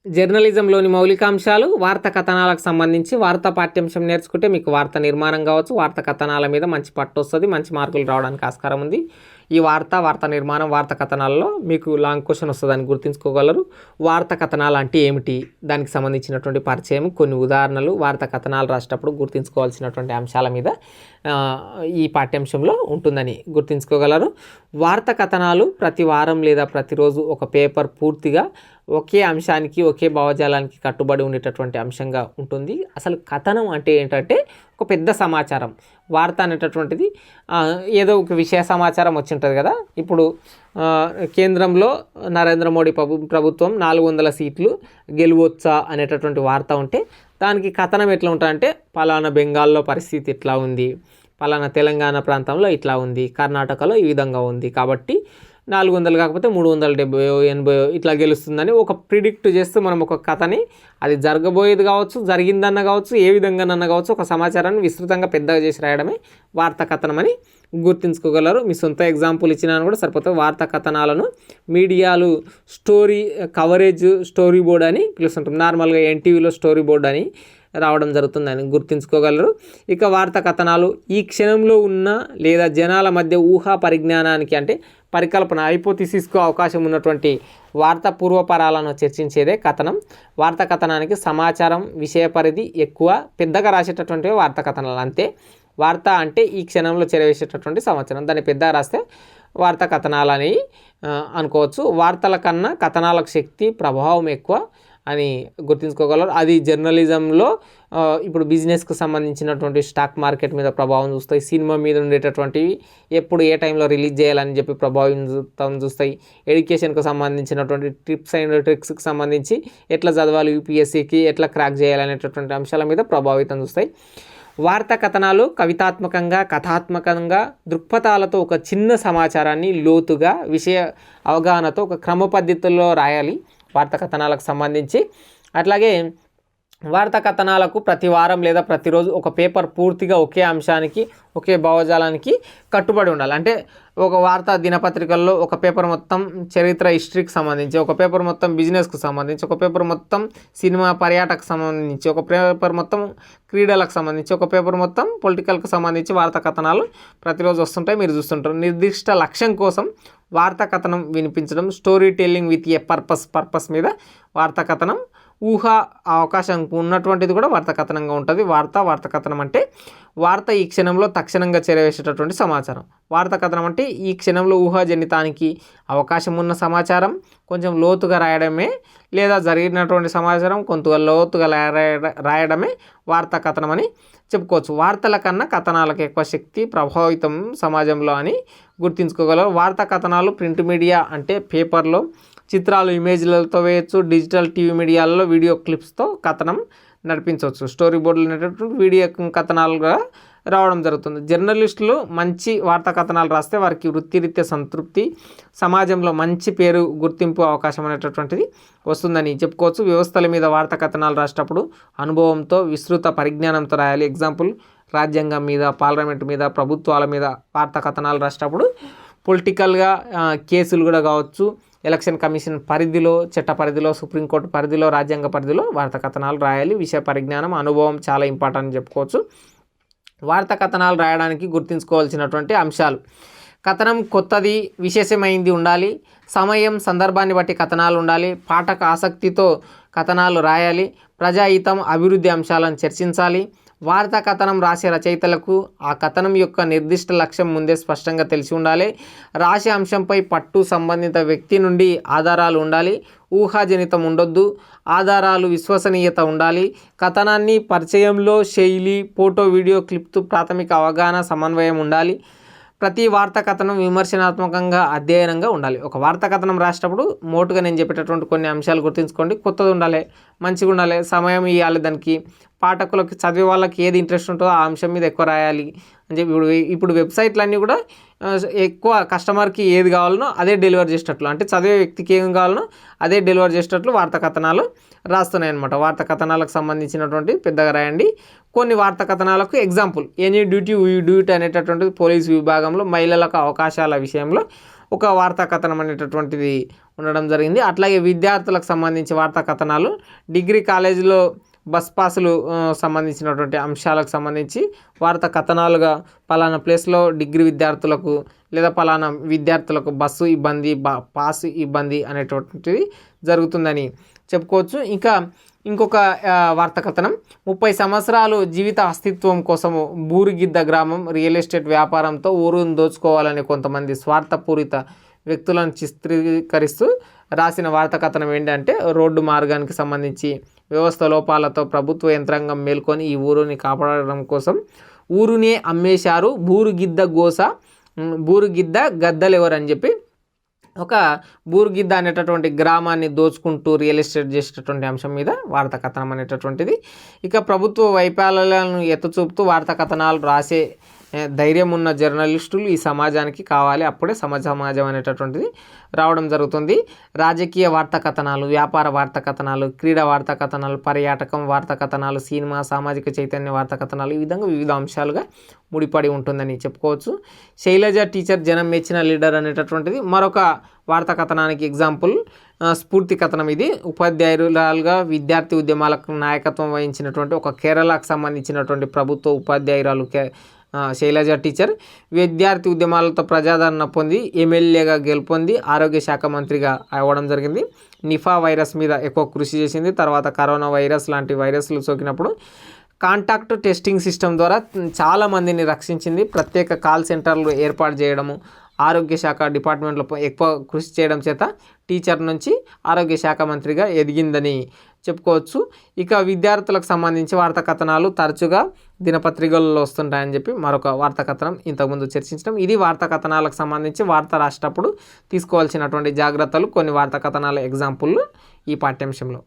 జర్నలిజంలోని మౌలికాంశాలు, వార్తా కథనాలకు సంబంధించి వార్తా పాఠ్యాంశం నేర్చుకుంటే మీకు వార్త నిర్మాణం కావచ్చు, వార్తా కథనాల మీద మంచి పట్టు వస్తుంది, మంచి మార్కులు రావడానికి ఆస్కారం ఉంది. ఈ వార్తా నిర్మాణం, వార్తా కథనాల్లో మీకు లాంగ్ క్వశ్చన్ వస్తుందని గుర్తుంచుకోగలరు. వార్తా కథనాలు అంటే ఏమిటి, దానికి సంబంధించినటువంటి పరిచయం, కొన్ని ఉదాహరణలు, వార్తా కథనాలు రాసేటప్పుడు గుర్తుంచుకోవాల్సినటువంటి అంశాల మీద ఈ పాఠ్యాంశంలో ఉంటుందని గుర్తుంచుకోగలరు. వార్తా కథనాలు ప్రతి వారం లేదా ప్రతిరోజు ఒక పేపర్ పూర్తిగా ఒకే అంశానికి, ఒకే భావజాలానికి కట్టుబడి ఉండేటటువంటి అంశంగా ఉంటుంది. అసలు కథనం అంటే ఏంటంటే ఒక పెద్ద సమాచారం. వార్త అనేటటువంటిది ఏదో ఒక విషయ సమాచారం వచ్చి ఉంటుంది కదా. ఇప్పుడు కేంద్రంలో నరేంద్ర మోడీ ప్రభుత్వం 400 సీట్లు గెలువొచ్చా అనేటటువంటి వార్త ఉంటే దానికి కథనం ఎట్లా ఉంటుందంటే, పలానా బెంగాల్లో పరిస్థితి ఇట్లా ఉంది, పలానా తెలంగాణ ప్రాంతంలో ఇట్లా ఉంది, కర్ణాటకలో ఈ విధంగా ఉంది, కాబట్టి 400 కాకపోతే 370 80 ఇట్లా గెలుస్తుందని ఒక ప్రిడిక్ట్ చేస్తూ మనం ఒక కథని, అది జరగబోయేది కావచ్చు, జరిగిందన్న కావచ్చు, ఏ విధంగానన్నా కావచ్చు, ఒక సమాచారాన్ని విస్తృతంగా పెద్దగా చేసి రాయడమే వార్తా కథనం అని గుర్తుంచుకోగలరు. మీ సొంత ఎగ్జాంపుల్ ఇచ్చినా కూడా సరిపోతుంది. వార్తా కథనాలను మీడియాలు స్టోరీ కవరేజ్, స్టోరీ బోర్డ్ అని పిలుస్తుంటాం. నార్మల్గా ఎన్టీవీలో స్టోరీ బోర్డ్ అని రావడం జరుగుతుందని గుర్తుంచుకోగలరు. ఇక వార్తా కథనాలు ఈ క్షణంలో ఉన్న లేదా జనాల మధ్య ఊహా పరిజ్ఞానానికి, అంటే పరికల్పన, హైపోథిసిస్కు అవకాశం ఉన్నటువంటి వార్తా పూర్వపరాలను చర్చించేదే కథనం. వార్తా కథనానికి సమాచారం, విషయ పరిధి ఎక్కువ, పెద్దగా రాసేటటువంటివి వార్తా కథనాలు. అంతే, వార్త అంటే ఈ క్షణంలో చేరవేసేటటువంటి సమాచారం, దాన్ని పెద్దగా రాస్తే వార్తా కథనాలని అనుకోవచ్చు. వార్తల కన్నా కథనాలకు శక్తి, ప్రభావం ఎక్కువ అని గుర్తుంచుకోగలరు. అది జర్నలిజంలో ఇప్పుడు బిజినెస్కి సంబంధించినటువంటి స్టాక్ మార్కెట్ మీద ప్రభావం చూస్తాయి, సినిమా మీద ఉండేటటువంటివి ఎప్పుడు ఏ టైంలో రిలీజ్ చేయాలని చెప్పి ప్రభావితం చూస్తాయి, ఎడ్యుకేషన్కి సంబంధించినటువంటి టిప్స్ అండ్ ట్రిక్స్కి సంబంధించి ఎట్లా చదవాలి, యూపీఎస్సీకి ఎట్లా క్రాక్ చేయాలనేటటువంటి అంశాల మీద ప్రభావితం చూస్తాయి. వార్తా కథనాలు కవితాత్మకంగా, కథాత్మకంగా, దృక్పథాలతో ఒక చిన్న సమాచారాన్ని లోతుగా, విషయ అవగాహనతో ఒక క్రమ పద్ధతుల్లో రాయాలి వార్తా కథనాలకు సంబంధించి. అట్లాగే వార్తా కథనాలకు ప్రతి వారం లేదా ప్రతిరోజు ఒక పేపర్ పూర్తిగా ఒకే అంశానికి, ఒకే భావజాలానికి కట్టుబడి ఉండాలి. అంటే ఒక వార్తా దినపత్రికల్లో ఒక పేపర్ మొత్తం చరిత్ర, హిస్టరీకి సంబంధించి, ఒక పేపర్ మొత్తం బిజినెస్కు సంబంధించి, ఒక పేపర్ మొత్తం సినిమా, పర్యాటకు సంబంధించి, ఒక పేపర్ మొత్తం క్రీడలకు సంబంధించి, ఒక పేపర్ మొత్తం పొలిటికల్కి సంబంధించి వార్తా కథనాలు ప్రతిరోజు వస్తుంటాయి, మీరు చూస్తుంటారు. నిర్దిష్ట లక్ష్యం కోసం వార్తా కథనం వినిపించడం, story telling with a purpose మీద వార్తా కథనం. ఊహ అవకాశం ఉన్నటువంటిది కూడా వార్తా కథనంగా ఉంటుంది. వార్తా కథనం అంటే వార్త ఈ క్షణంలో తక్షణంగా చేరవేసేటటువంటి సమాచారం. వార్తా కథనం అంటే ఈ క్షణంలో ఊహాజనితానికి అవకాశం ఉన్న సమాచారం కొంచెం లోతుగా రాయడమే, లేదా జరిగినటువంటి సమాచారం కొంత లోతుగా రాయడమే వార్తా కథనం అని చెప్పుకోవచ్చు. వార్తల కన్నా కథనాలకు ఎక్కువ శక్తి, ప్రభావితం సమాజంలో అని గుర్తుంచుకోగలరు. వార్తా కథనాలు ప్రింట్ మీడియా అంటే పేపర్లో చిత్రాలు, ఇమేజ్లతో వేయచ్చు, డిజిటల్ టీవీ మీడియాలలో వీడియో క్లిప్స్తో కథనం నడిపించవచ్చు. స్టోరీ బోర్డులు అనేటటువంటి వీడియో కథనాలుగా రావడం జరుగుతుంది. జర్నలిస్టులు మంచి వార్తా కథనాలు రాస్తే వారికి వృత్తిరీత్యా సంతృప్తి, సమాజంలో మంచి పేరు, గుర్తింపు, అవకాశం అనేటటువంటిది వస్తుందని చెప్పుకోవచ్చు. వ్యవస్థల మీద వార్తా కథనాలు రాసేటప్పుడు అనుభవంతో, విస్తృత పరిజ్ఞానంతో రాయాలి. ఎగ్జాంపుల్, రాజ్యాంగం మీద, పార్లమెంట్ మీద, ప్రభుత్వాల మీద వార్తా కథనాలు రాసేటప్పుడు పొలిటికల్గా కేసులు కూడా కావచ్చు, ఎలక్షన్ కమిషన్ పరిధిలో, చట్ట పరిధిలో, సుప్రీంకోర్టు పరిధిలో, రాజ్యాంగ పరిధిలో వార్తా కథనాలు రాయాలి. విషయ పరిజ్ఞానం, అనుభవం చాలా ఇంపార్టెంట్ అని చెప్పుకోవచ్చు. వార్తా కథనాలు రాయడానికి గుర్తుంచుకోవాల్సినటువంటి అంశాలు: కథనం కొత్తది, విశేషమైంది ఉండాలి, సమయం, సందర్భాన్ని బట్టి కథనాలు ఉండాలి, పాఠక ఆసక్తితో కథనాలు రాయాలి, ప్రజాహితం, అభివృద్ధి అంశాలను చర్చించాలి. వార్తా కథనం రాసే రచయితలకు ఆ కథనం యొక్క నిర్దిష్ట లక్ష్యం ముందే స్పష్టంగా తెలిసి ఉండాలి. రాసే అంశంపై పట్టు, సంబంధిత వ్యక్తి నుండి ఆధారాలు ఉండాలి, ఊహాజనితం ఉండొద్దు, ఆధారాలు, విశ్వసనీయత ఉండాలి. కథనాన్ని పరిచయంలో శైలి, ఫోటో, వీడియో క్లిప్తో ప్రాథమిక అవగాహన, సమన్వయం ఉండాలి. ప్రతి వార్తా కథనం విమర్శనాత్మకంగా, అధ్యయనంగా ఉండాలి. ఒక వార్తా కథనం రాసేటప్పుడు మోటుగా నేను చెప్పేటటువంటి కొన్ని అంశాలు గుర్తుంచుకోండి. కొత్తది ఉండాలి, మంచిగా ఉండాలి, సమయం ఇవ్వాలి, దానికి పాఠకులకి, చదివే వాళ్ళకి ఏది ఇంట్రెస్ట్ ఉంటుందో ఆ అంశం మీద ఎక్కువ రాయాలి అని చెప్పి ఇప్పుడు వెబ్సైట్లన్నీ కూడా ఎక్కువ కస్టమర్కి ఏది కావాలనో అదే డెలివర్ చేసేటట్లు, అంటే చదివే వ్యక్తికి ఏం కావాలనో అదే డెలివర్ చేసేటట్లు వార్తా కథనాలు రాస్తున్నాయి అన్నమాట. వార్తా కథనాలకు సంబంధించినటువంటి పెద్దగా రాయండి. కొన్ని వార్తా కథనాలకు example, any duty we do it అనేటటువంటి పోలీసు విభాగంలో మహిళలకు అవకాశాల విషయంలో ఒక వార్తా కథనం అనేటటువంటిది ఉండడం జరిగింది. అట్లాగే విద్యార్థులకు సంబంధించి వార్తా కథనాలు డిగ్రీ కాలేజీలో బస్ పాసులు సంబంధించినటువంటి అంశాలకు సంబంధించి వార్తా కథనాలుగా పలానా ప్లేస్లో డిగ్రీ విద్యార్థులకు లేదా పలానా విద్యార్థులకు బస్సు ఇబ్బంది పాస్ ఇబ్బంది అనేటువంటిది జరుగుతుందని చెప్పుకోవచ్చు. ఇంకా ఇంకొక వార్తా కథనం 30 సంవత్సరాలు జీవిత అస్తిత్వం కోసము బూరుగిద్ద గ్రామం రియల్ ఎస్టేట్ వ్యాపారంతో ఊరును దోచుకోవాలని కొంతమంది స్వార్థపూరిత వ్యక్తులను చిత్రీకరిస్తూ రాసిన వార్తా కథనం ఏంటంటే రోడ్డు మార్గానికి సంబంధించి వ్యవస్థ లోపాలతో ప్రభుత్వ యంత్రాంగం మేల్కొని ఈ ఊరుని కాపాడడం కోసం ఊరునే అమ్మేశారు బూరుగిద్ద గద్దలెవరు అని చెప్పి ఒక బూరుగిద్ద అనేటటువంటి గ్రామాన్ని దోచుకుంటూ రియల్ ఎస్టేట్ చేసేటటువంటి అంశం మీద వార్తా కథనం అనేటటువంటిది. ఇక ప్రభుత్వ వైఫల్యాలను ఎత్తుచూపుతూ వార్తా కథనాలు రాసే ధైర్యం ఉన్న జర్నలిస్టులు ఈ సమాజానికి కావాలి, అప్పుడే సమాజం అనేటటువంటిది రావడం జరుగుతుంది. రాజకీయ వార్తా కథనాలు, వ్యాపార వార్తా కథనాలు, క్రీడా వార్తా కథనాలు, పర్యాటకం వార్తా కథనాలు, సినిమా, సామాజిక చైతన్య వార్తా కథనాలు, ఈ విధంగా వివిధ అంశాలుగా ముడిపడి ఉంటుందని చెప్పుకోవచ్చు. శైలజ టీచర్ జనం మెచ్చిన లీడర్ అనేటటువంటిది మరొక వార్తా కథనానికి ఎగ్జాంపుల్. స్ఫూర్తి కథనం ఇది. ఉపాధ్యాయురాలుగా విద్యార్థి ఉద్యమాలకు నాయకత్వం వహించినటువంటి ఒక కేరళకు సంబంధించినటువంటి ప్రభుత్వ ఉపాధ్యాయురాలు శైలజ టీచర్ విద్యార్థి ఉద్యమాలతో ప్రజాదరణ పొంది ఎమ్మెల్యేగా గెలుపొంది ఆరోగ్య శాఖ మంత్రిగా అవ్వడం జరిగింది. నిఫా వైరస్ మీద ఎక్కువ కృషి చేసింది. తర్వాత కరోనా వైరస్ లాంటి వైరస్లు సోకినప్పుడు కాంటాక్ట్ టెస్టింగ్ సిస్టమ్ ద్వారా చాలామందిని రక్షించింది. ప్రత్యేక కాల్ సెంటర్లు ఏర్పాటు చేయడము, ఆరోగ్య శాఖ డిపార్ట్మెంట్లో ఎక్కువ కృషి చేయడం చేత టీచర్ నుంచి ఆరోగ్య శాఖ మంత్రిగా ఎదిగిందని చెప్పుకోవచ్చు. ఇక విద్యార్థులకు సంబంధించి వార్తా కథనాలు తరచుగా దినపత్రికల్లో వస్తుంటాయని చెప్పి మరొక వార్తా కథనం ఇంతకుముందు చర్చించడం. ఇది వార్తా కథనాలకు సంబంధించి వార్త రాసేటప్పుడు తీసుకోవాల్సినటువంటి జాగ్రత్తలు, కొన్ని వార్తా కథనాల ఎగ్జాంపుల్ ఈ పాఠ్యాంశంలో.